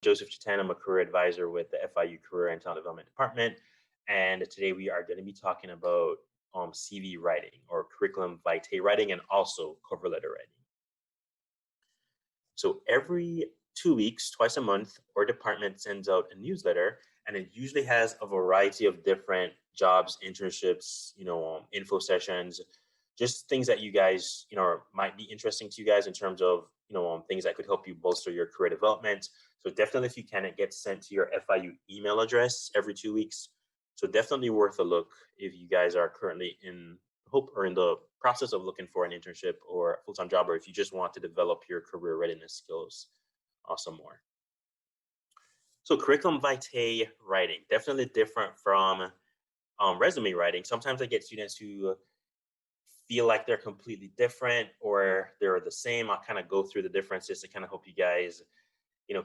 Joseph Jutan. I'm a career advisor with the FIU Career and Talent Development Department. And today we are going to be talking about CV writing or curriculum vitae writing and also cover letter writing. So every 2 weeks, twice a month, our department sends out a newsletter, and it usually has a variety of different jobs, internships, info sessions, just things that you guys, might be interesting to you guys in terms of, things that could help you bolster your career development. So definitely, if you can, it gets sent to your FIU email address every 2 weeks. So definitely worth a look if you guys are currently in the process of looking for an internship or a full-time job, or if you just want to develop your career readiness skills some more. So curriculum vitae writing, definitely different from resume writing. Sometimes I get students who feel like they're completely different or they're the same. I'll kind of go through the differences to kind of help you guys,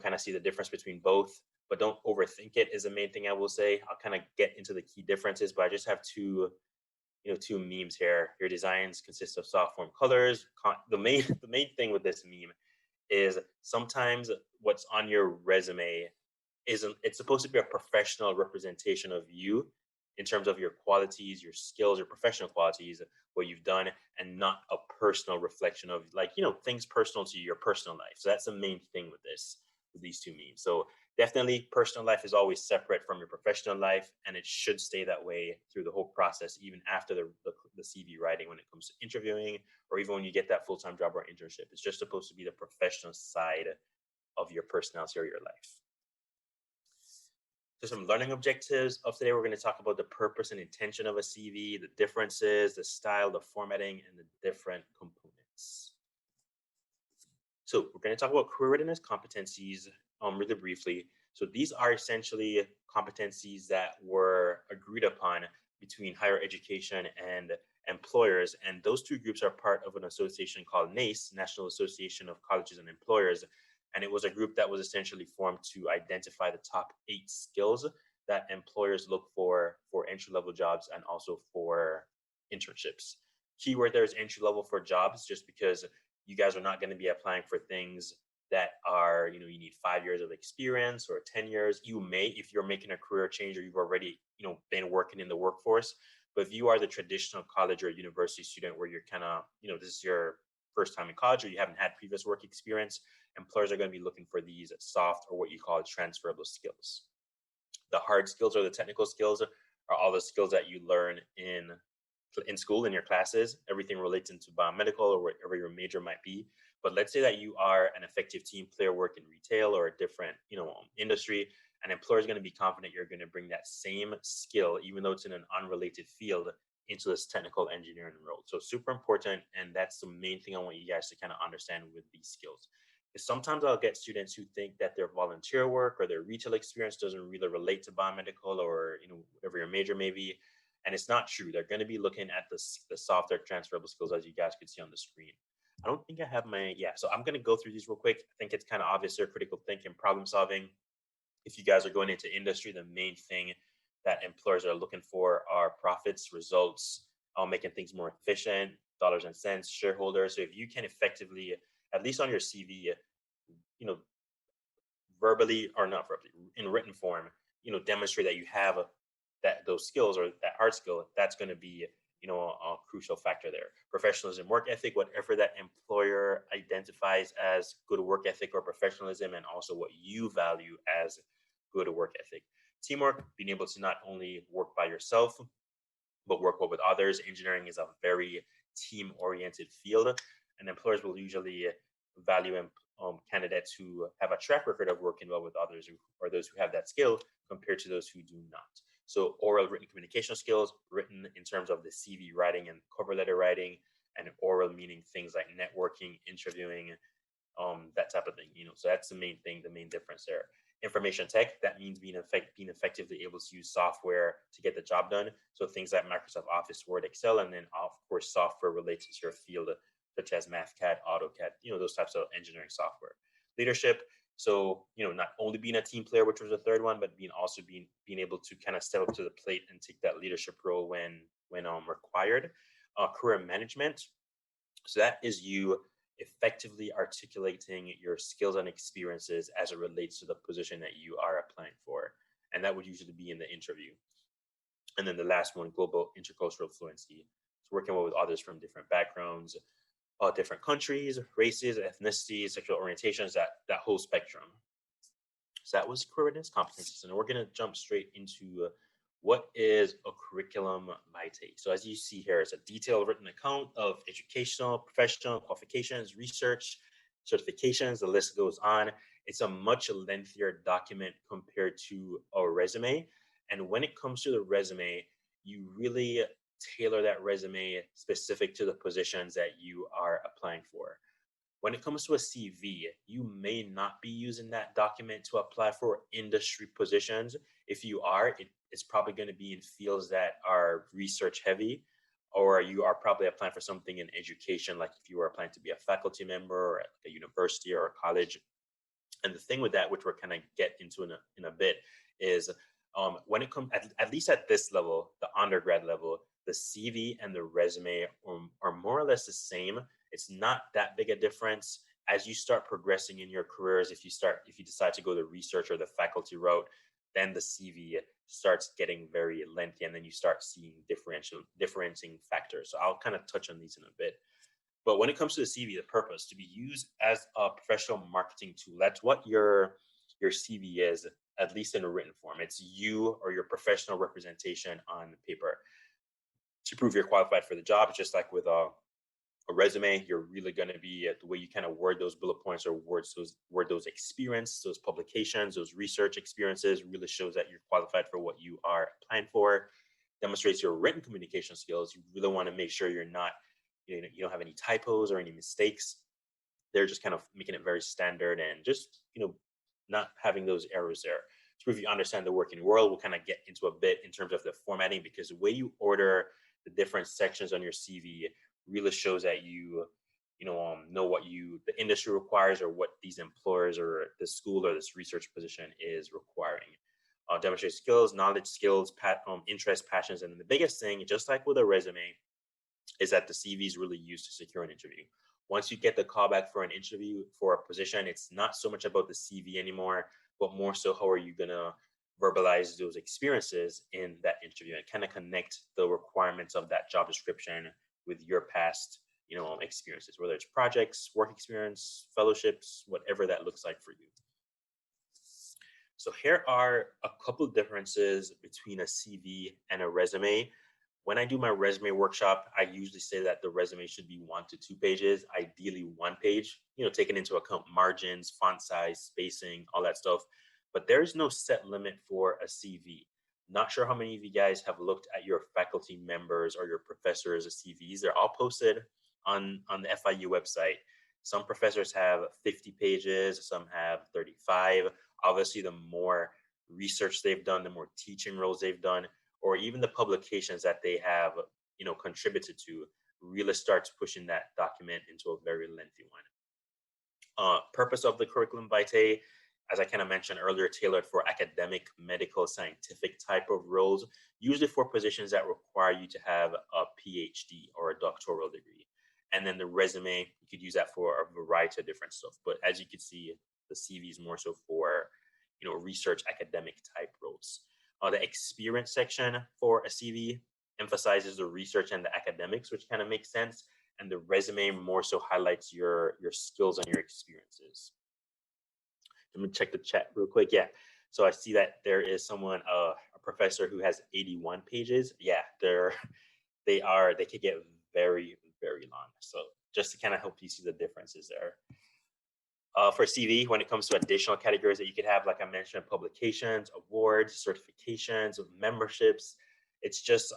kind of see the difference between both, but don't overthink it is the main thing I will say. I'll kind of get into the key differences, but I just have two memes here. Your designs consist of soft form colors. The main thing with this meme is sometimes what's on your resume it's supposed to be a professional representation of you in terms of your qualities, your skills, your professional qualities, what you've done, and not a personal reflection of things personal to your personal life. So that's the main thing with these two memes. So definitely personal life is always separate from your professional life, and it should stay that way through the whole process, even after the CV writing when it comes to interviewing, or even when you get that full-time job or internship. It's just supposed to be the professional side of your personality or your life. So some learning objectives of today, we're going to talk about the purpose and intention of a CV, the differences, the style, the formatting, and the different components. So we're going to talk about career readiness competencies really briefly. So these are essentially competencies that were agreed upon between higher education and employers. And those two groups are part of an association called NACE, National Association of Colleges and Employers. And it was a group that was essentially formed to identify the top 8 skills that employers look for entry-level jobs and also for internships. Keyword there is entry-level for jobs, just because you guys are not going to be applying for things that are, you need 5 years of experience or 10 years. You may, if you're making a career change or you've already, been working in the workforce. But if you are the traditional college or university student where you're kind of, this is your first time in college or you haven't had previous work experience, employers are going to be looking for these soft or what you call transferable skills. The hard skills or the technical skills are all the skills that you learn in school, in your classes, everything relates into biomedical or whatever your major might be. But let's say that you are an effective team player, work in retail or a different, industry, an employer is going to be confident you're going to bring that same skill, even though it's in an unrelated field, into this technical engineering role. So super important. And that's the main thing I want you guys to kind of understand with these skills. Because sometimes I'll get students who think that their volunteer work or their retail experience doesn't really relate to biomedical or, whatever your major may be. And it's not true. They're going to be looking at the softer transferable skills, as you guys could see on the screen. I don't think I have so I'm going to go through these real quick. I think it's kind of obvious here: critical thinking, problem solving. If you guys are going into industry, the main thing that employers are looking for are profits, results, making things more efficient, dollars and cents, shareholders. So if you can effectively, at least on your CV, verbally or not verbally, in written form, demonstrate that you have those skills or that hard skill, that's going to be, a crucial factor there. Professionalism, work ethic, whatever that employer identifies as good work ethic or professionalism, and also what you value as good work ethic. Teamwork, being able to not only work by yourself, but work well with others. Engineering is a very team-oriented field, and employers will usually value candidates who have a track record of working well with others or those who have that skill compared to those who do not. So oral written communication skills, written in terms of the CV writing and cover letter writing, and oral meaning things like networking, interviewing, that type of thing. So that's the main thing, the main difference there. Information tech, that means being effectively able to use software to get the job done. So things like Microsoft Office, Word, Excel, and then of course software related to your field, such as MathCAD, AutoCAD, those types of engineering software. Leadership, so not only being a team player, which was the third one, but being able to kind of step up to the plate and take that leadership role when required. Career management, so that is you effectively articulating your skills and experiences as it relates to the position that you are applying for. And that would usually be in the interview. And then the last one, global intercultural fluency. So working well with others from different backgrounds, different countries, races, ethnicities, sexual orientations, that whole spectrum. So that was career readiness competencies. And we're going to jump straight into what is a curriculum vitae. So as you see here, it's a detailed written account of educational, professional qualifications, research, certifications, the list goes on. It's a much lengthier document compared to a resume. And when it comes to the resume, you really tailor that resume specific to the positions that you are applying for. When it comes to a CV, you may not be using that document to apply for industry positions. If you are, it's probably going to be in fields that are research heavy, or you are probably applying for something in education, like if you were applying to be a faculty member at a university or a college. And the thing with that, which we're kind of get into in a bit, is when it comes, at least at this level, the undergrad level, the CV and the resume are more or less the same. It's not that big a difference. As you start progressing in your careers, if you decide to go the research or the faculty route, then the CV starts getting very lengthy, and then you start seeing differentiating factors. So I'll kind of touch on these in a bit. But when it comes to the CV, the purpose to be used as a professional marketing tool. That's what your CV is, at least in a written form. It's you or your professional representation on paper to prove you're qualified for the job. It's just like with a resume, you're really going to be the way you kind of word those bullet points or word those experience, those publications, those research experiences really shows that you're qualified for what you are applying for. Demonstrates your written communication skills. You really want to make sure you don't have any typos or any mistakes. They're just kind of making it very standard and just not having those errors there. To prove you understand the working world, we'll kind of get into a bit in terms of the formatting, because the way you order the different sections on your CV really shows that you know what the industry requires or what these employers or the school or this research position is requiring. Demonstrate skills, knowledge, skills, interests, passions, and then the biggest thing, just like with a resume, is that the CV is really used to secure an interview. Once you get the callback for an interview for a position, it's not so much about the CV anymore, but more so how are you going to verbalize those experiences in that interview and kind of connect the requirements of that job description with your past experiences, whether it's projects, work experience, fellowships, whatever that looks like for you. So here are a couple of differences between a CV and a resume. When I do my resume workshop, I usually say that the resume should be 1 to 2 pages, ideally 1 page, taking into account margins, font size, spacing, all that stuff. But there's no set limit for a CV. Not sure how many of you guys have looked at your faculty members or your professors' CVs. They're all posted on the FIU website. Some professors have 50 pages, some have 35. Obviously, the more research they've done, the more teaching roles they've done, or even the publications that they have, contributed to, really starts pushing that document into a very lengthy one. Purpose of the curriculum vitae, as I kind of mentioned earlier, tailored for academic, medical, scientific type of roles, usually for positions that require you to have a PhD or a doctoral degree. And then the resume, you could use that for a variety of different stuff. But as you can see, the CV is more so for, research academic type roles. The experience section for a CV emphasizes the research and the academics, which kind of makes sense. And the resume more so highlights your skills and your experiences. Let me check the chat real quick. Yeah. So I see that there is someone, a professor who has 81 pages. Yeah, they could get very, very long. So just to kind of help you see the differences there. For CV, when it comes to additional categories that you could have, like I mentioned, publications, awards, certifications, memberships, it's just,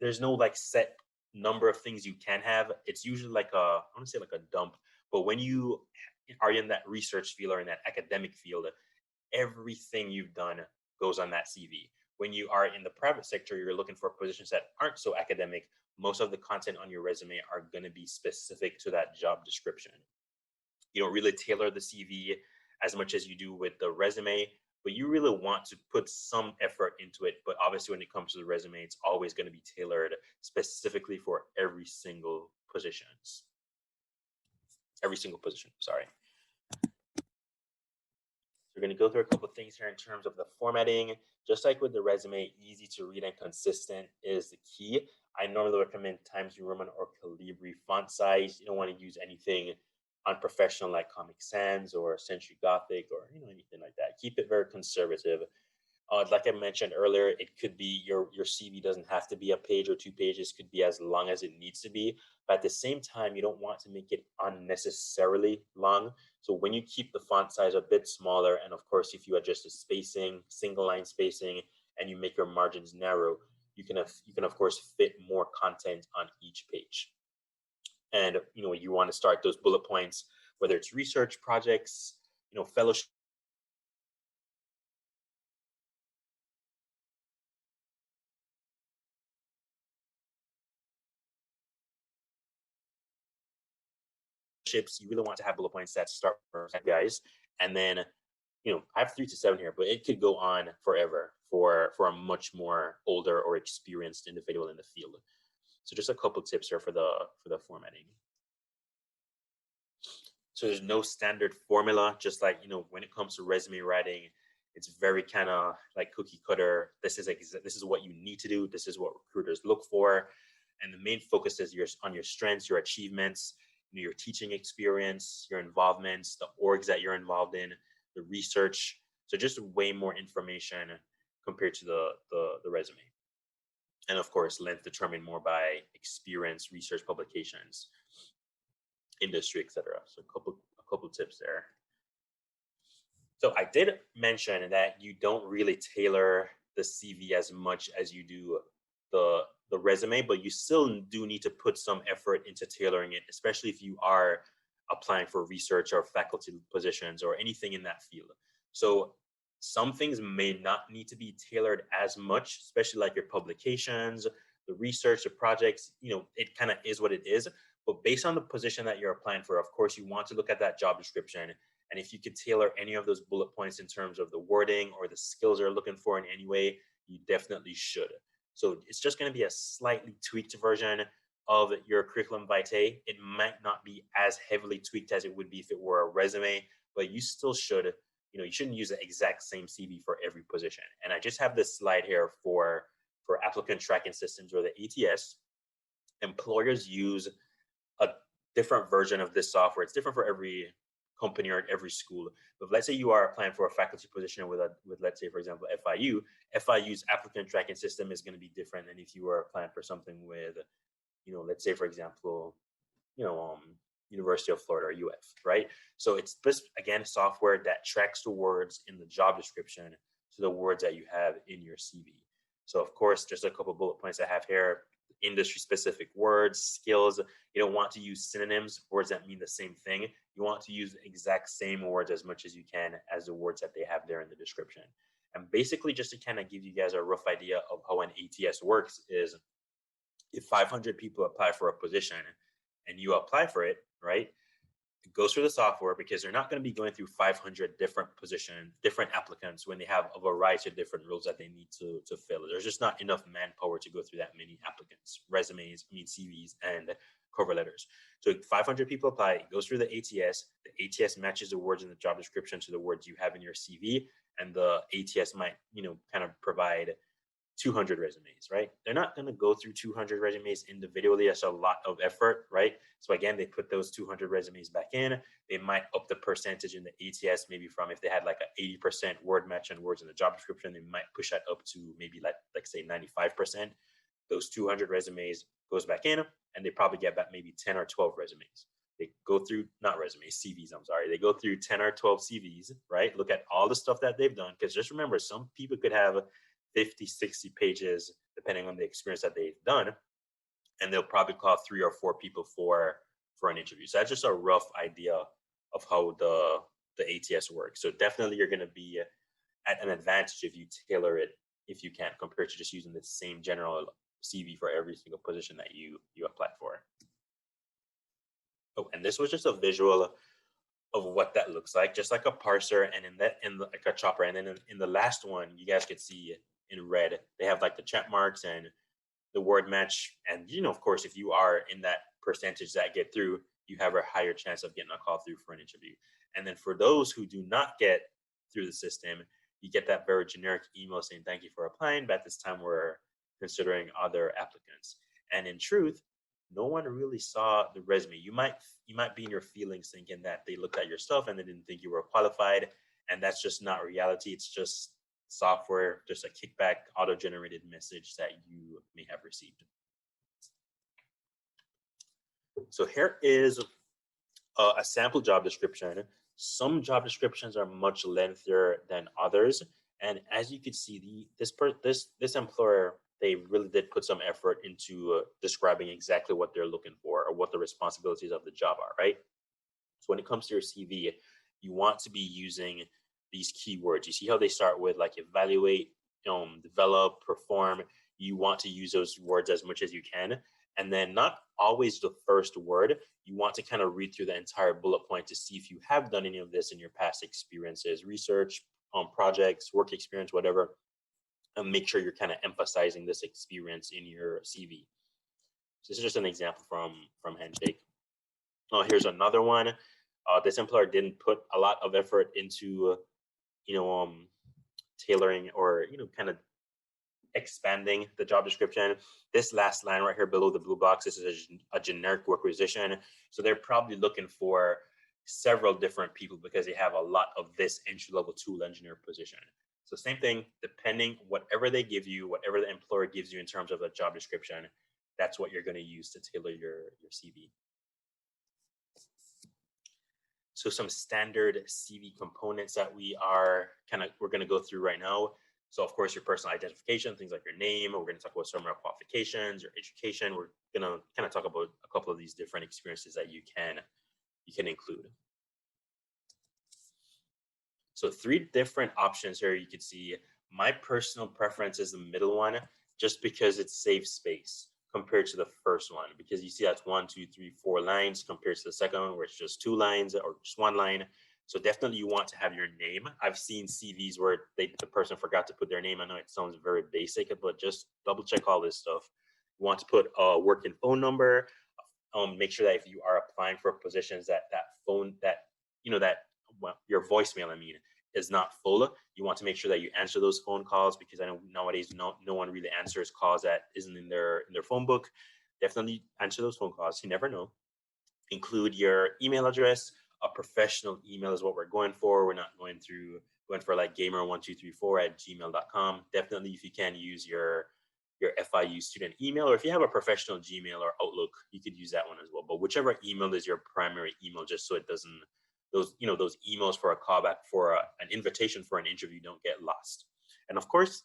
there's no like set number of things you can have. It's usually like I want to say like a dump, but when you are in that research field or in that academic field, everything you've done goes on that CV. When you are in the private sector, you're looking for positions that aren't so academic. Most of the content on your resume are going to be specific to that job description. You don't really tailor the CV as much as you do with the resume, but you really want to put some effort into it. But obviously, when it comes to the resume, it's always going to be tailored specifically for every single positions. every single position, sorry. We're going to go through a couple of things here in terms of the formatting. Just like with the resume, easy to read and consistent is the key. I normally recommend Times New Roman or Calibri font size. You don't want to use anything unprofessional like Comic Sans or Century Gothic or anything like that. Keep it very conservative. Like I mentioned earlier, it could be your CV doesn't have to be a page or 2 pages, could be as long as it needs to be. But at the same time, you don't want to make it unnecessarily long. So when you keep the font size a bit smaller, and of course, if you adjust the spacing, single line spacing, and you make your margins narrow, you can of course fit more content on each page. And you want to start those bullet points, whether it's research projects, fellowship, you really want to have bullet points that start for guys. And then, I have 3 to 7 here, but it could go on forever for a much more older or experienced individual in the field. So just a couple tips here for the formatting. So there's no standard formula, just like, when it comes to resume writing, it's very kind of like cookie cutter. This is what you need to do. This is what recruiters look for. And the main focus is on your strengths, your achievements, your teaching experience, your involvements, the orgs that you're involved in, the research. So just way more information compared to the resume. And of course, length determined more by experience, research, publications, industry, etc. So a couple tips there. So I did mention that you don't really tailor the CV as much as you do the resume, but you still do need to put some effort into tailoring it, especially if you are applying for research or faculty positions or anything in that field. So some things may not need to be tailored as much, especially like your publications, the research, the projects, it kind of is what it is. But based on the position that you're applying for, of course, you want to look at that job description. And if you could tailor any of those bullet points in terms of the wording or the skills they're looking for in any way, you definitely should. So it's just going to be a slightly tweaked version of your curriculum vitae. It might not be as heavily tweaked as it would be if it were a resume, but you still should, you shouldn't use the exact same CV for every position. And I just have this slide here for applicant tracking systems, or the ATS. Employers use a different version of this software. It's different for every company or every school. But let's say you are applying for a faculty position with let's say, for example, FIU. FIU's applicant tracking system is going to be different than if you were applying for something with, let's say, for example, University of Florida or UF, right? So it's this, again, software that tracks the words in the job description to the words that you have in your CV. So of course, just a couple bullet points I have here: industry specific words, skills. You don't want to use synonyms, words that mean the same thing. You want to use the exact same words as much as you can as the words that they have there in the description. And basically, just to kind of give you guys a rough idea of how an ATS works, is if 500 people apply for a position and you apply for it, right? It goes through the software, because they're not going to be going through 500 different applicants when they have a variety of different roles that they need to fill. There's just not enough manpower to go through that many applicants, CVs, and cover letters. So 500 people apply, it goes through the ATS. The ATS matches the words in the job description to the words you have in your CV, and the ATS might, kind of provide 200 resumes, right? They're not going to go through 200 resumes individually. That's a lot of effort, right? So again, they put those 200 resumes back in. They might up the percentage in the ATS, maybe from, if they had like an 80% word match on words in the job description, they might push that up to maybe like say 95%. Those 200 resumes goes back in, and they probably get back maybe 10 or 12 resumes. They go through, not resumes, CVs, I'm sorry. They go through 10 or 12 CVs, right? Look at all the stuff that they've done. Because just remember, some people could have 50, 60 pages, depending on the experience that they've done. And they'll probably call 3 or 4 people for an interview. So that's just a rough idea of how the ATS works. So definitely you're going to be at an advantage if you tailor it, if you can, compared to just using the same general CV for every single position that you applied for. Oh, and this was just a visual of what that looks like, just like a parser, and like a chopper. And then in the last one, you guys could see in red, they have like the check marks and the word match. And, of course, if you are in that percentage that get through, you have a higher chance of getting a call through for an interview. And then for those who do not get through the system, you get that very generic email saying, thank you for applying, but at this time we're considering other applicants. And in truth, no one really saw the resume. You might be in your feelings thinking that they looked at your stuff and they didn't think you were qualified, and that's just not reality. It's just software, just a kickback, auto-generated message that you may have received. So here is a sample job description. Some job descriptions are much lengthier than others, and as you can see, this employer, they really did put some effort into describing exactly what they're looking for or what the responsibilities of the job are, right? So when it comes to your CV, you want to be using these keywords. You see how they start with like evaluate, develop, perform. You want to use those words as much as you can. And then not always the first word. You want to kind of read through the entire bullet point to see if you have done any of this in your past experiences, research, projects, work experience, whatever, and make sure you're kind of emphasizing this experience in your CV. So this is just an example from Handshake. Oh, here's another one. This employer didn't put a lot of effort into, tailoring or, kind of expanding the job description. This last line right here below the blue box, this is a generic requisition. So they're probably looking for several different people because they have a lot of this entry-level tool engineer position. So same thing, depending whatever they give you, whatever the employer gives you in terms of a job description, that's what you're going to use to tailor your CV. So some standard CV components that we're going to go through right now. So of course, your personal identification, things like your name. We're going to talk about some of your qualifications, your education. We're going to kind of talk about a couple of these different experiences that you can include. So 3 different options here you can see. My personal preference is the middle one, just because it saves space compared to the first one, because you see that's 1, 2, 3, 4 lines compared to the second one where it's just 2 lines or just 1 line. So definitely you want to have your name. I've seen CVs where the person forgot to put their name. I know it sounds very basic, but just double check all this stuff. You want to put a working phone number. Make sure that if you are applying for positions that your voicemail, is not full. You want to make sure that you answer those phone calls, because I know nowadays no one really answers calls that isn't in their phone book. Definitely answer those phone calls. You never know. Include your email address. A professional email is what we're going for. We're not going for like gamer1234@gmail.com. Definitely, if you can, use your FIU student email, or if you have a professional Gmail or Outlook, you could use that one as well. But whichever email is your primary email, just so it doesn't, those emails for a callback, for an invitation for an interview, don't get lost. And of course,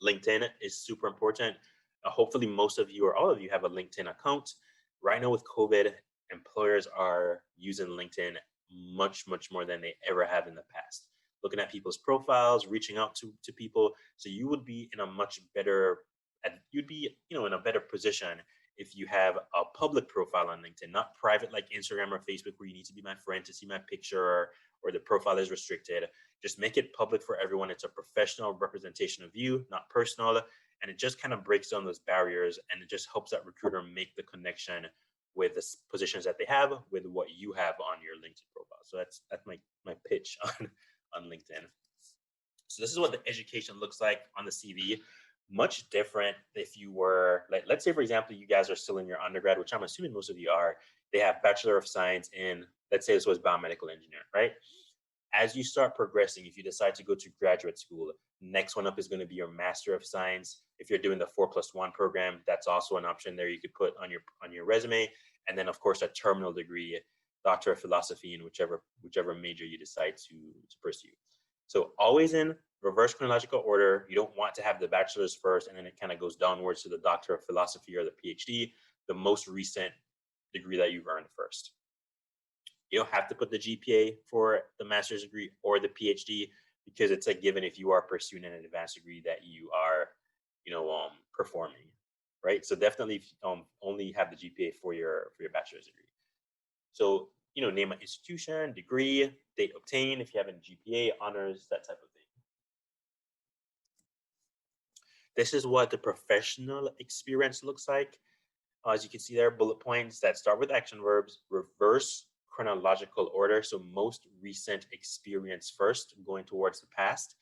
LinkedIn is super important. Hopefully most of you or all of you have a LinkedIn account. Right now with COVID, employers are using LinkedIn much more than they ever have in the past. Looking at people's profiles, reaching out to people. So you would be in a much better, in a better position if you have a public profile on LinkedIn, not private like Instagram or Facebook, where you need to be my friend to see my picture, or the profile is restricted. Just make it public for everyone. It's a professional representation of you, not personal. And it just kind of breaks down those barriers, and it just helps that recruiter make the connection with the positions that they have with what you have on your LinkedIn profile. So that's my pitch on LinkedIn. So this is what the education looks like on the CV. Much different if you were, like, let's say, for example, you guys are still in your undergrad, which I'm assuming most of you are. They have Bachelor of Science in, let's say this was biomedical engineer, right? As you start progressing, if you decide to go to graduate school, next one up is going to be your Master of Science. If you're doing the 4+1 program, that's also an option there you could put on your resume. And then, of course, a terminal degree, Doctor of Philosophy, in whichever major you decide to pursue. So always in reverse chronological order. You don't want to have the bachelor's first, and then it kind of goes downwards to the Doctor of Philosophy or the PhD, the most recent degree that you've earned first. You don't have to put the GPA for the master's degree or the PhD, because it's a given if you are pursuing an advanced degree that you are, performing, right? So definitely only have the GPA for your bachelor's degree. So, name an institution, degree, date obtained, if you have a GPA, honors, that type of thing. This is what the professional experience looks like. As you can see there, bullet points that start with action verbs, reverse chronological order. So most recent experience first, going towards the past.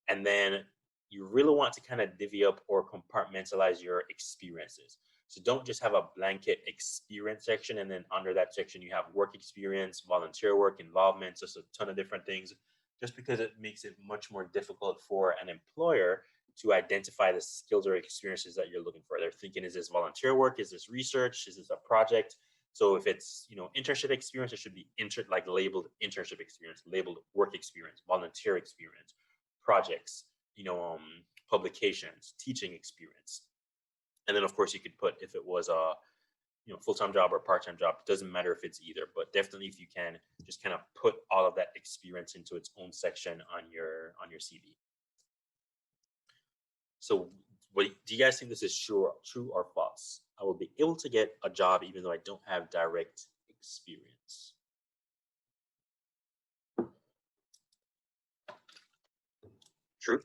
And then you really want to kind of divvy up or compartmentalize your experiences. So don't just have a blanket experience section, and then under that section you have work experience, volunteer work, involvement, just a ton of different things, just because it makes it much more difficult for an employer to identify the skills or experiences that you're looking for. They're thinking, is this volunteer work? Is this research? Is this a project? So if it's, internship experience, it should be labeled internship experience, labeled work experience, volunteer experience, projects, publications, teaching experience. And then of course you could put, if it was a full-time job or part-time job, it doesn't matter if it's either, but definitely if you can just kind of put all of that experience into its own section on your CV. So do you guys think this is true or false? I will be able to get a job even though I don't have direct experience. True.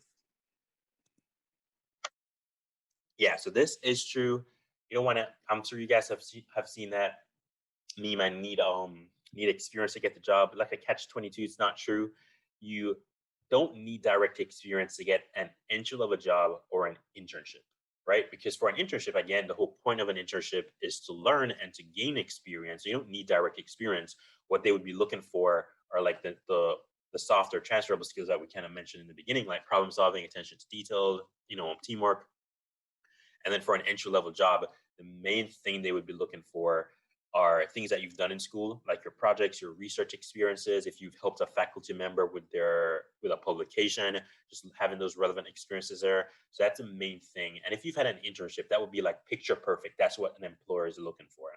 Yeah, so this is true. You don't want to, I'm sure you guys have seen that meme, I need experience to get the job. Like a catch-22, it's not true. You don't need direct experience to get an entry-level job or an internship, right? Because for an internship, again, the whole point of an internship is to learn and to gain experience. So you don't need direct experience. What they would be looking for are like the softer transferable skills that we kind of mentioned in the beginning, like problem solving, attention to detail, teamwork. And then for an entry-level job, the main thing they would be looking for are things that you've done in school, like your projects, your research experiences. If you've helped a faculty member with a publication, just having those relevant experiences there. So that's the main thing. And if you've had an internship, that would be like picture perfect. That's what an employer is looking for.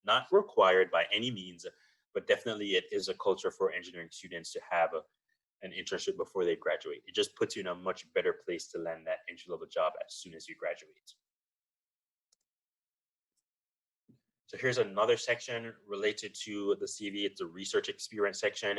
Not required by any means, but definitely it is a culture for engineering students to have an internship before they graduate. It just puts you in a much better place to land that entry-level job as soon as you graduate. So here's another section related to the CV. It's a research experience section.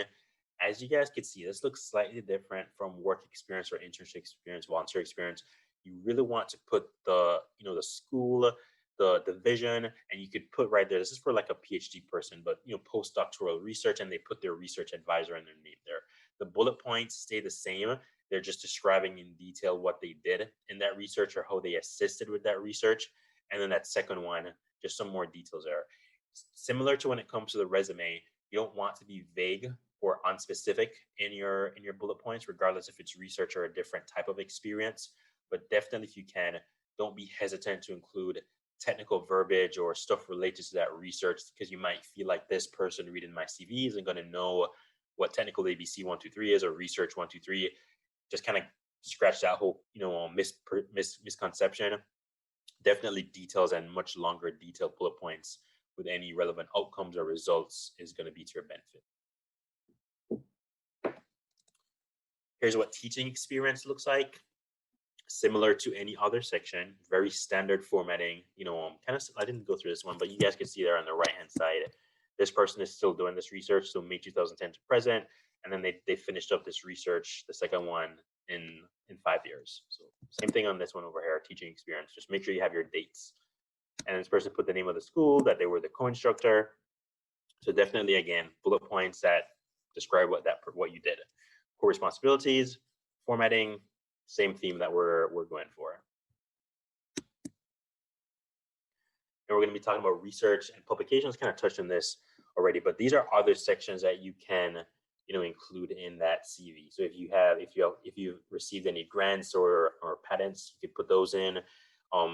As you guys can see, this looks slightly different from work experience or internship experience, volunteer experience. You really want to put the school, the division, and you could put right there, this is for like a PhD person, but postdoctoral research, and they put their research advisor in their name there. The bullet points stay the same. They're just describing in detail what they did in that research or how they assisted with that research. And then that second one, just some more details there. Similar to when it comes to the resume, you don't want to be vague or unspecific in your bullet points, regardless if it's research or a different type of experience. But definitely, if you can, don't be hesitant to include technical verbiage or stuff related to that research, because you might feel like this person reading my CV isn't going to know what technical ABC 123 is or research 123. Just kind of scratch that whole misconception. Definitely details and much longer detailed bullet points with any relevant outcomes or results is going to be to your benefit. Here's what teaching experience looks like. Similar to any other section, very standard formatting. I didn't go through this one, but you guys can see there on the right-hand side, this person is still doing this research, so May 2010 to present, and then they finished up this research, the second one, in 5 years. So same thing on this one over here, teaching experience. Just make sure you have your dates. And this person put the name of the school, that they were the co-instructor. So definitely, again, bullet points that describe what you did. Core responsibilities, formatting, same theme that we're going for. And we're going to be talking about research and publications. Kind of touched on this already, but these are other sections that you can include in that CV. So if you've received any grants or patents, you could put those in.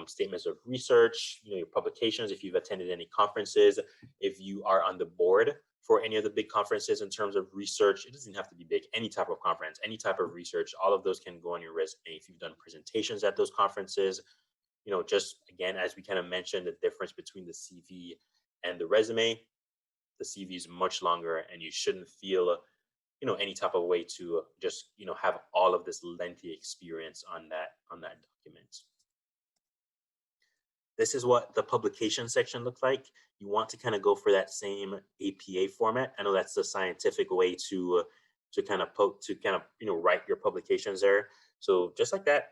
Statements of research, your publications, if you've attended any conferences, if you are on the board for any of the big conferences in terms of research, it doesn't have to be big, any type of conference, any type of research, all of those can go on your resume. If you've done presentations at those conferences, just again, as we kind of mentioned, the difference between the CV and the resume, the CV is much longer, and you shouldn't feel any type of way to just have all of this lengthy experience on that document. This is what the publication section looks like. You want to kind of go for that same APA format. I know that's the scientific way to kind of write your publications there. So just like that,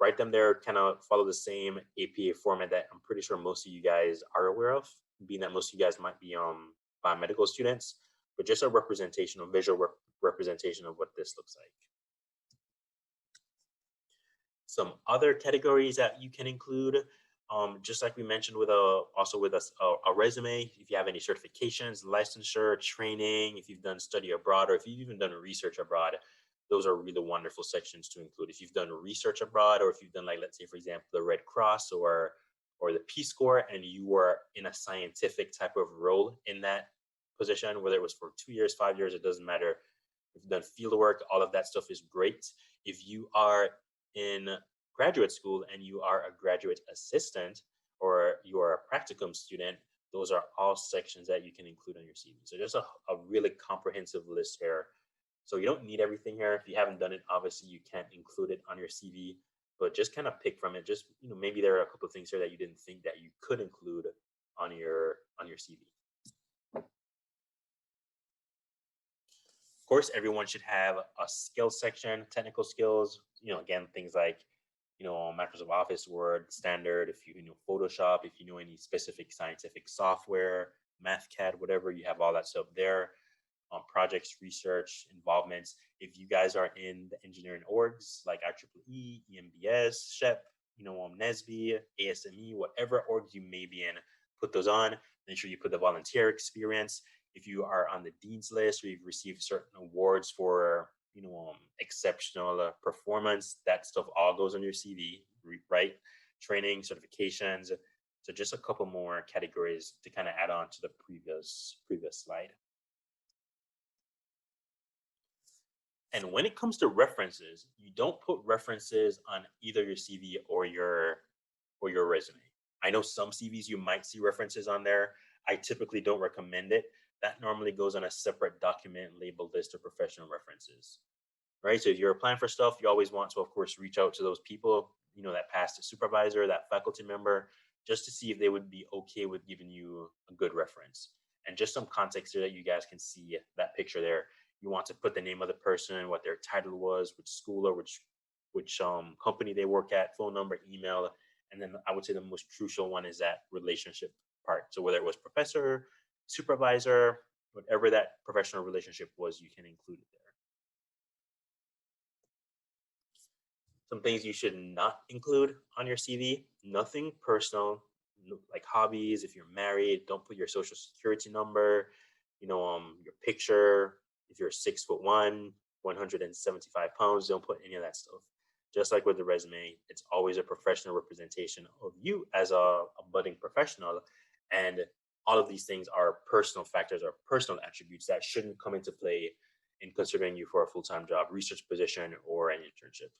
write them there, kind of follow the same APA format that I'm pretty sure most of you guys are aware of, being that most of you guys might be biomedical students, but just a representation, a visual representation of what this looks like. Some other categories that you can include, just like we mentioned with a resume, if you have any certifications, licensure, training, if you've done study abroad, or if you've even done research abroad, those are really wonderful sections to include. If you've done research abroad, or if you've done, like, let's say, for example, the Red Cross or the Peace Corps, and you are in a scientific type of role in that position, whether it was for 2 years, 5 years, it doesn't matter. If you've done field work, all of that stuff is great. If you are in graduate school and you are a graduate assistant or you are a practicum student, those are all sections that you can include on your CV. So just a really comprehensive list here. So you don't need everything here. If you haven't done it, obviously you can't include it on your CV, but just kind of pick from it. Just, maybe there are a couple of things here that you didn't think that you could include on your CV. Of course, everyone should have a skills section, technical skills, again, things like, Microsoft Office, Word, Standard, if you know Photoshop, if you know any specific scientific software, MathCAD, whatever, you have all that stuff there. Projects, research, involvements. If you guys are in the engineering orgs like IEEE, EMBS, SHEP, NSBE, ASME, whatever orgs you may be in, put those on. Make sure you put the volunteer experience. If you are on the dean's list or you've received certain awards for exceptional performance, that stuff all goes on your CV, right? Training, certifications. So just a couple more categories to kind of add on to the previous slide. And when it comes to references, you don't put references on either your CV or your resume. I know some CVs you might see references on there. I typically don't recommend it. That normally goes on a separate document labeled list of professional references, right? So if you're applying for stuff, you always want to, of course, reach out to those people, that past supervisor, that faculty member, just to see if they would be okay with giving you a good reference. And just some context here that you guys can see that picture there. You want to put the name of the person, what their title was, which school or which company they work at, phone number, email. And then I would say the most crucial one is that relationship part. So whether it was professor, supervisor, whatever that professional relationship was, you can include it there. Some things you should not include on your CV, nothing personal, like hobbies. If you're married, don't put your social security number, your picture. If you're 6'1", 175 pounds, don't put any of that stuff. Just like with the resume, it's always a professional representation of you as a budding professional. And all of these things are personal factors or personal attributes that shouldn't come into play in considering you for a full-time job, research position, or an internship.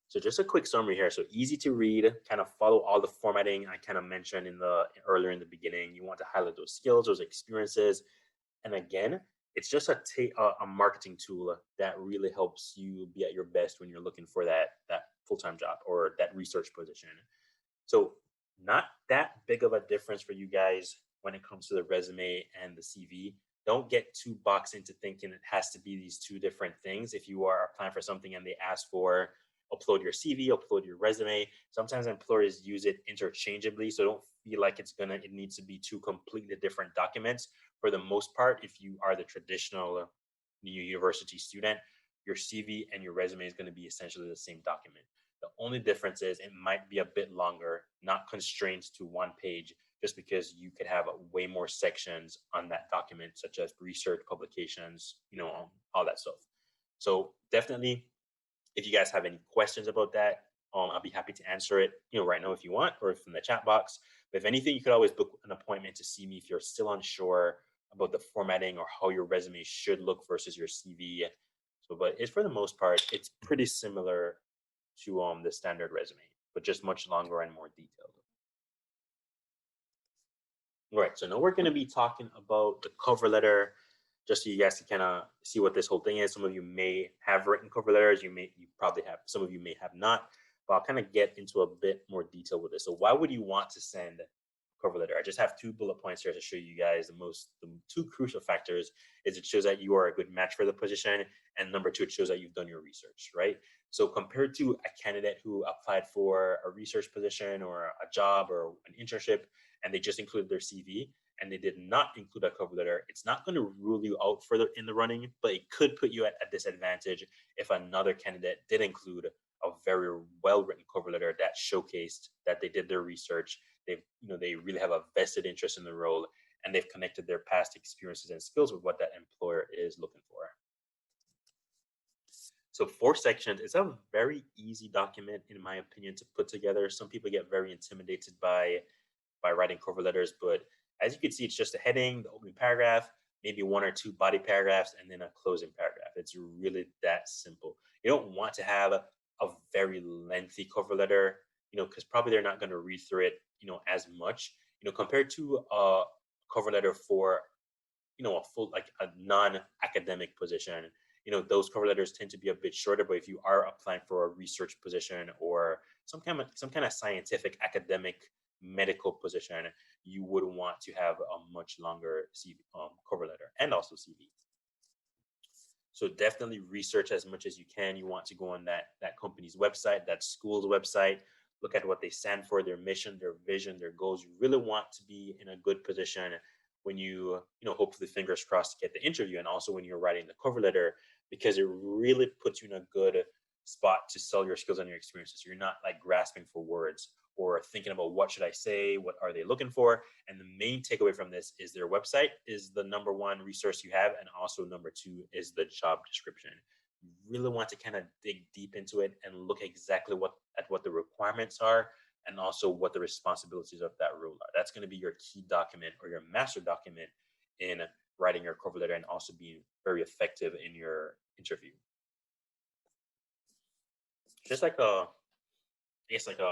So just a quick summary here. So easy to read, kind of follow all the formatting I kind of mentioned earlier in the beginning. You want to highlight those skills, those experiences. And again, it's just a marketing tool that really helps you be at your best when you're looking for that full-time job or that research position. So not that big of a difference for you guys when it comes to the resume and the CV. Don't get too boxed into thinking it has to be these two different things. If you are applying for something and they ask for upload your CV, upload your resume, sometimes employers use it interchangeably. So don't feel like it needs to be two completely different documents. For the most part, if you are the traditional university student, your CV and your resume is going to be essentially the same document. The only difference is it might be a bit longer, not constrained to one page, just because you could have way more sections on that document, such as research, publications, all that stuff. So definitely, if you guys have any questions about that, I'll be happy to answer it, right now if you want, or from the chat box. But if anything, you could always book an appointment to see me if you're still unsure about the formatting or how your resume should look versus your CV. So, but it's for the most part, it's pretty similar to the standard resume, but just much longer and more detailed. All right, so now we're going to be talking about the cover letter, just so you guys can kind of see what this whole thing is. Some of you may have written cover letters, you probably have, some of you may have not, but I'll kind of get into a bit more detail with this. So why would you want to send a cover letter. I just have 2 bullet points here to show you guys the 2 crucial factors is it shows that you are a good match for the position, and number 2, it shows that you've done your research, right? So compared to a candidate who applied for a research position or a job or an internship, and they just included their CV and they did not include a cover letter, it's not going to rule you out further in the running, but it could put you at a disadvantage if another candidate did include a very well-written cover letter that showcased that they did their research. They really have a vested interest in the role, and they've connected their past experiences and skills with what that employer is looking for. So 4 sections, it's a very easy document, in my opinion, to put together. Some people get very intimidated by writing cover letters, but as you can see, it's just a heading, the opening paragraph, maybe 1 or 2 body paragraphs, and then a closing paragraph. It's really that simple. You don't want to have a very lengthy cover letter, because probably they're not going to read through it, as much, compared to a cover letter for, a full, like a non-academic position. Those cover letters tend to be a bit shorter, but if you are applying for a research position or some kind of scientific, academic, medical position, you would want to have a much longer CV, cover letter, and also CV. So definitely research as much as you can. You want to go on that company's website, that school's website, look at what they stand for, their mission, their vision, their goals. You really want to be in a good position when you hopefully, fingers crossed, get the interview, and also when you're writing the cover letter, because it really puts you in a good spot to sell your skills and your experiences. You're not like grasping for words or thinking about what should I say, what are they looking for. And the main takeaway from this is their website is the number 1 resource you have, and also number 2 is the job description. You really want to kind of dig deep into it and look exactly what the requirements are, and also what the responsibilities of that role are. That's going to be your key document or your master document in writing your cover letter, and also being very effective in your interview. Just like a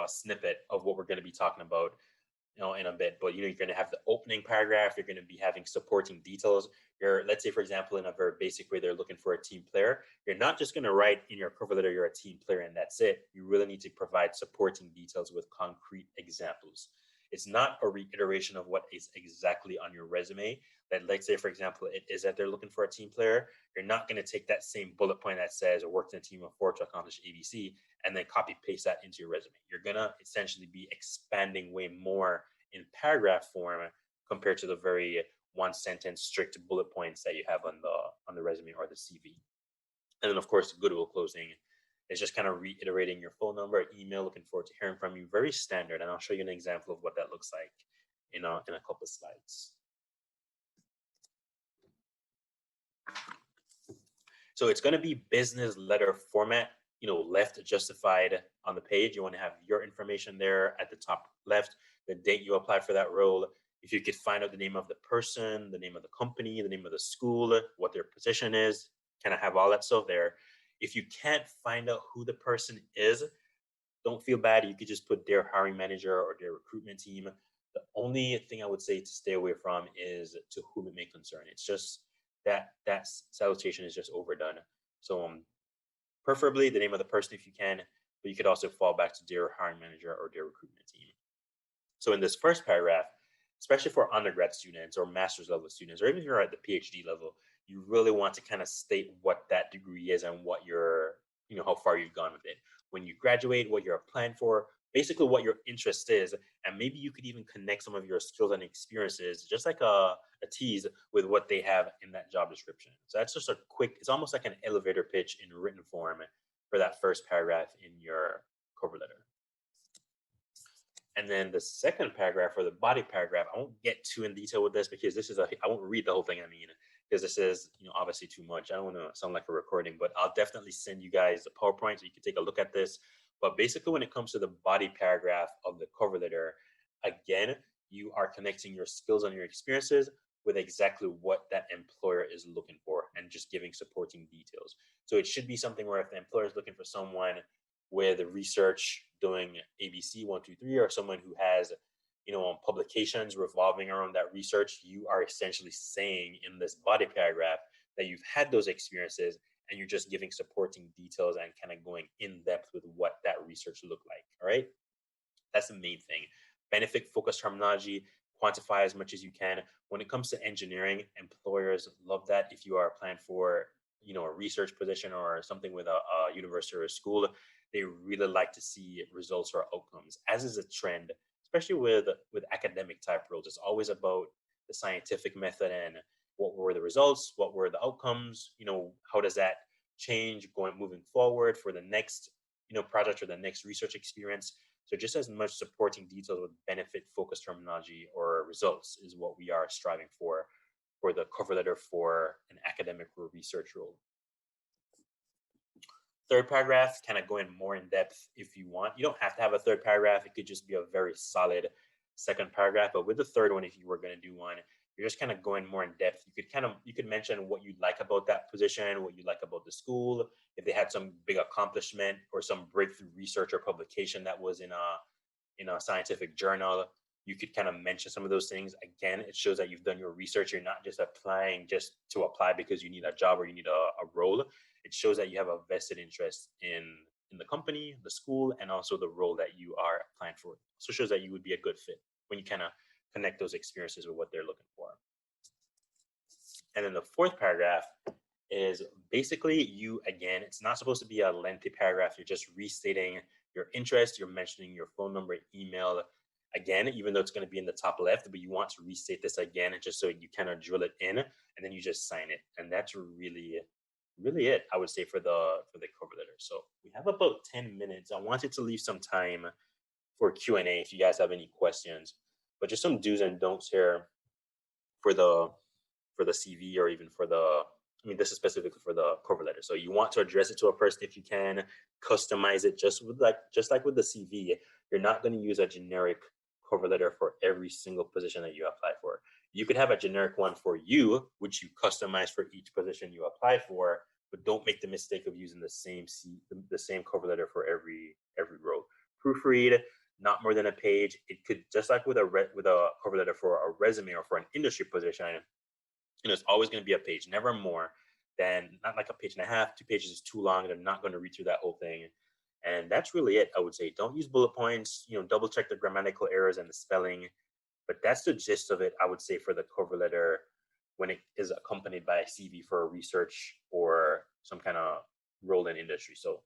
snippet of what we're going to be talking about, in a bit. But you're going to have the opening paragraph. You're going to be having supporting details. Let's say, for example, in a very basic way, they're looking for a team player. You're not just going to write in your cover letter you're a team player and that's it. You really need to provide supporting details with concrete examples. It's not a reiteration of what is exactly on your resume. That, let's say, for example, it is that they're looking for a team player. You're not going to take that same bullet point that says, I worked in a team of 4 to accomplish ABC, and then copy paste that into your resume. You're going to essentially be expanding way more in paragraph form compared to the very 1-sentence strict bullet points that you have on the resume or the CV. And then, of course, the goodwill closing is just kind of reiterating your phone number, email, looking forward to hearing from you. Very standard. And I'll show you an example of what that looks like in a couple of slides. So it's going to be business letter format, left justified on the page. You want to have your information there at the top left, the date you applied for that role. If you could find out the name of the person, the name of the company, the name of the school, what their position is, kind of have all that stuff there. If you can't find out who the person is, don't feel bad. You could just put their hiring manager or their recruitment team. The only thing I would say to stay away from is to whom it may concern. It's just that salutation is just overdone. So preferably the name of the person if you can, but you could also fall back to their hiring manager or their recruitment team. So in this first paragraph, especially for undergrad students or master's level students, or even if you're at the PhD level, you really want to kind of state what that degree is and what how far you've gone with it. When you graduate, what you're applying for, basically what your interest is, and maybe you could even connect some of your skills and experiences, just like a tease, with what they have in that job description. So that's just a quick, it's almost like an elevator pitch in written form for that first paragraph in your cover letter. And then the second paragraph, or the body paragraph, I won't get too in detail with this because I won't read the whole thing. Because this is, obviously too much. I don't want to sound like a recording, but I'll definitely send you guys the PowerPoint so you can take a look at this. But basically, when it comes to the body paragraph of the cover letter, again, you are connecting your skills and your experiences with exactly what that employer is looking for, and just giving supporting details. So it should be something where if the employer is looking for someone with research doing ABC 1, 2, 3, or someone who has publications revolving around that research, you are essentially saying in this body paragraph that you've had those experiences, and you're just giving supporting details and kind of going in depth with what that research looked like. All right, that's the main thing. Benefit focused terminology, quantify as much as you can. When it comes to engineering, employers love that. If you are applying for, a research position or something with a university or a school, they really like to see results or outcomes, as is a trend, especially with academic type roles. It's always about the scientific method and what were the results, what were the outcomes, how does that change moving forward for the next, project or the next research experience. So just as much supporting details with benefit focused terminology or results is what we are striving for the cover letter for an academic or research role. Third paragraph, kind of going more in depth if you want. You don't have to have a third paragraph. It could just be a very solid second paragraph. But with the third one, if you were going to do one, you're just kind of going more in depth. You could mention what you like about that position, what you like about the school, if they had some big accomplishment or some breakthrough research or publication that was in a scientific journal. You could kind of mention some of those things. Again, it shows that you've done your research. You're not just applying just to apply because you need a job or you need a role. It shows that you have a vested interest in the company, the school, and also the role that you are applying for. So it shows that you would be a good fit when you kind of connect those experiences with what they're looking for. And then the fourth paragraph is basically again, it's not supposed to be a lengthy paragraph. You're just restating your interest. You're mentioning your phone number, email, again, even though it's going to be in the top left, but you want to restate this again just so you kind of drill it in, and then you just sign it. And that's really it, I would say, for the cover letter. So we have about 10 minutes. I wanted to leave some time for Q&A if you guys have any questions, but just some do's and don'ts here for the CV, or even this is specifically for the cover letter. So you want to address it to a person if you can, customize it just like with the CV. You're not going to use a generic cover letter for every single position that you apply for. You could have a generic one for you, which you customize for each position you apply for, but don't make the mistake of using the same cover letter for every role. Proofread, not more than a page. It could, just like with a cover letter for a resume or for an industry position, it's always going to be a page, never more than, not like a page and a half. 2 pages is too long. They're not going to read through that whole thing. And that's really it, I would say. Don't use bullet points, double check the grammatical errors and the spelling. But that's the gist of it, I would say, for the cover letter when it is accompanied by a CV for a research or some kind of role in industry. So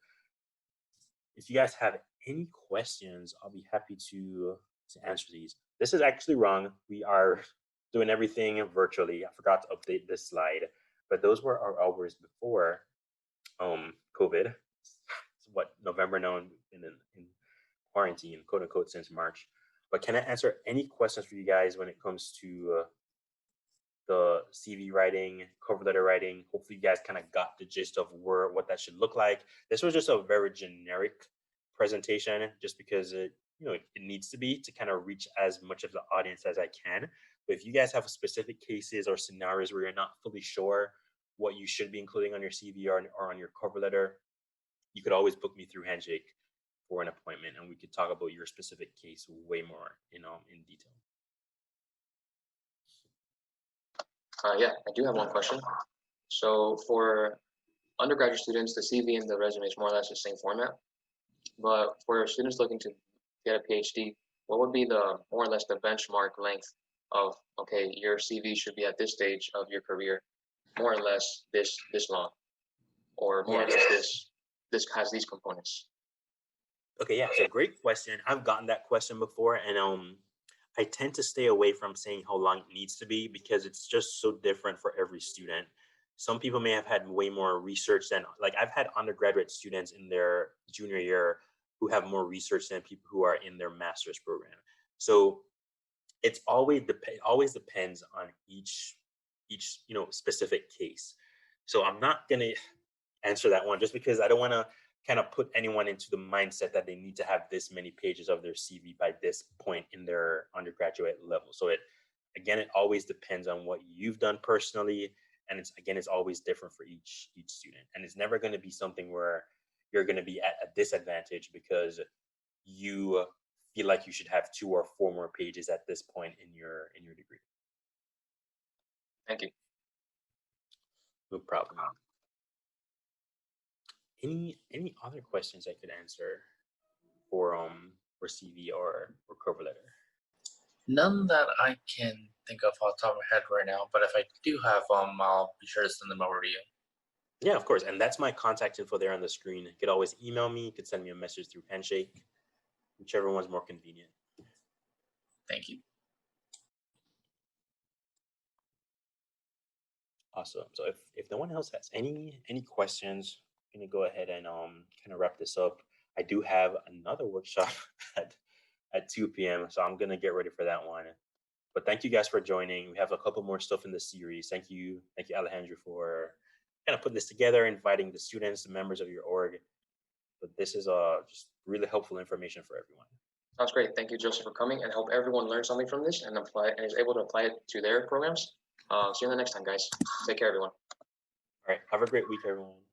if you guys have any questions, I'll be happy to answer these. This is actually wrong. We are doing everything virtually. I forgot to update this slide, but those were our hours before COVID. It's November now, in quarantine, quote unquote, since March. But can I answer any questions for you guys when it comes to the CV writing, cover letter writing? Hopefully you guys kind of got the gist of what that should look like. This was just a very generic presentation, just because it needs to be, to kind of reach as much of the audience as I can. But if you guys have specific cases or scenarios where you're not fully sure what you should be including on your CV or on your cover letter, you could always book me through Handshake for an appointment, and we could talk about your specific case way more in detail. Yeah, I do have one question. So for undergraduate students, the CV and the resume is more or less the same format. But for students looking to get a PhD, what would be more or less the benchmark length of, okay, your CV should be at this stage of your career, more or less this long, or more or less this has these components? Okay, yeah, so great question. I've gotten that question before, and I tend to stay away from saying how long it needs to be, because it's just so different for every student. Some people may have had way more research than, I've had undergraduate students in their junior year who have more research than people who are in their master's program. So it always depends on each specific case. So I'm not going to answer that one, just because I don't want to kind of put anyone into the mindset that they need to have this many pages of their CV by this point in their undergraduate level. So it always depends on what you've done personally. And it's always different for each student. And it's never going to be something where you're going to be at a disadvantage because you feel like you should have 2 or 4 more pages at this point in your degree. Thank you. No problem. Any other questions I could answer for CV or cover letter? None that I can think of off the top of my head right now, but if I do have them, I'll be sure to send them over to you. Yeah, of course. And that's my contact info there on the screen. You could always email me. You could send me a message through Handshake, whichever one's more convenient. Thank you. Awesome. So if no one else has any questions, I'm gonna go ahead and kind of wrap this up. I do have another workshop at 2 p.m. So I'm gonna get ready for that one. But thank you guys for joining. We have a couple more stuff in the series. Thank you, Alejandro, for kind of putting this together, inviting the students, the members of your org. But this is just really helpful information for everyone. Sounds great. Thank you, Joseph, for coming, and hope everyone learned something from this and is able to apply it to their programs. See you in the next time, guys. Take care, everyone. All right. Have a great week, everyone.